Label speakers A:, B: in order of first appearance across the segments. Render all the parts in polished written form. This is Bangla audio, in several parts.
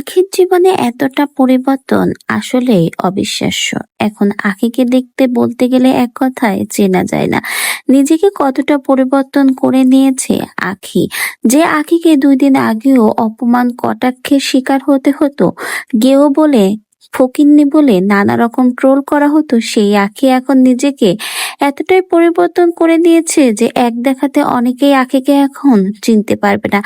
A: আখির জীবনে এতটা পরিবর্তন আসলেই অবিশ্বাস্য। এখন আখিকে দেখতে বলতে গেলে এক কথায় চেনা যায় না। নিজেকে কতটা পরিবর্তন করে নিয়েছে আখি। যে আখিকে ২ দিন আগেও অপমান কটাক্ষের শিকার হতে হতো, গেঁয়ো বলে ফকিন্নি বলে নানা রকম ট্রোল করা হতো, সেই আখি এখন নিজেকে এতটাই পরিবর্তন করে নিয়েছে যে এক দেখাতে অনেকেই আখিকে এখন চিনতে পারবে না।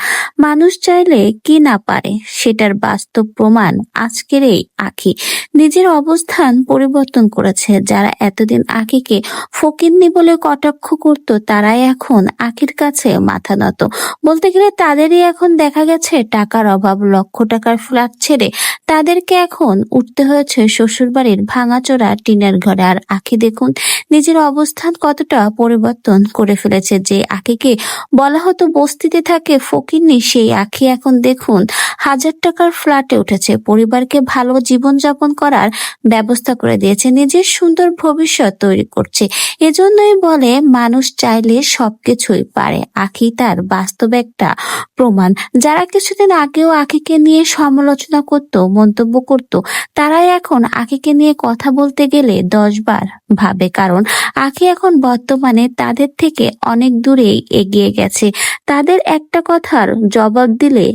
A: মানুষ চাইলে কি না পারে সেটার বাস্তব প্রমাণ আজকের এই আঁখি। নিজের অবস্থান পরিবর্তন করেছে। যারা এতদিন আঁখিকে ফকিন্নি বলে কটাক্ষ করত, তারাই এখন আঁখির কাছে মাথা নত। বলতে গেলে তাদেরই এখন দেখা গেছে টাকার অভাব, লক্ষ টাকার ফ্ল্যাট ছেড়ে তাদেরকে এখন উঠতে হয়েছে শ্বশুরবাড়ির ভাঙাচোরা টিনের ঘরে। আর আঁখি দেখুন নিজের অবস্থান কতটা পরিবর্তন করে ফেলেছে। যে আঁখিকে বলা হতো বস্তিতে থাকে ফকিন্নি, সেই আঁখি এখন দেখুন ১,০০০ টাকার ফ্ল্যাটে উঠেছে, পরিবারকে ভালো জীবনযাপন করার ব্যবস্থা করে দিয়েছে, নিজের সুন্দর ভবিষ্যৎ তৈরি করছে। এজন্যই বলে মানুষ চাইলে সবকিছুই পারে। আঁখি তার বাস্তব একটা প্রমাণ। যারা কিছুদিন আগেও আঁখিকে নিয়ে সমালোচনা করত, মন্তব্য করত, তারাই এখন আঁখিকে নিয়ে কথা বলতে গেলে ১০ বার ভাবে। কারণ আঁখি এখন বর্তমানে তাদের থেকে অনেক দূরেই এগিয়ে গেছে। তাদের একটা কথার জবাব দিলে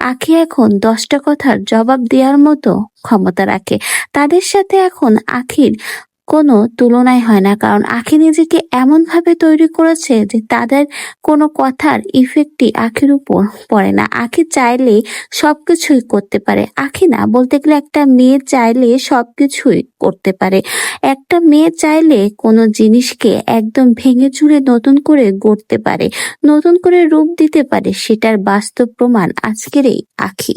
A: আঁখি এখন ১০টা কথার জবাব দেওয়ার মতো ক্ষমতা রাখে। তাদের সাথে এখন আঁখির কোনো তুলনাই হয় না। কারণ আঁখি নিজেকে এমনভাবে তৈরি করেছে যে তাদের কোনো কথার ইফেক্টই আঁখির উপর পড়ে না। আঁখি চাইলে সবকিছুই করতে পারে। আঁখি না, বলতে গেলে একটা মেয়ে চাইলে সবকিছুই করতে পারে। একটা মেয়ে চাইলে কোনো জিনিসকে একদম ভেঙে চুরে নতুন করে গড়তে পারে, নতুন করে রূপ দিতে পারে। সেটার বাস্তব প্রমাণ আজকের এই আঁখি।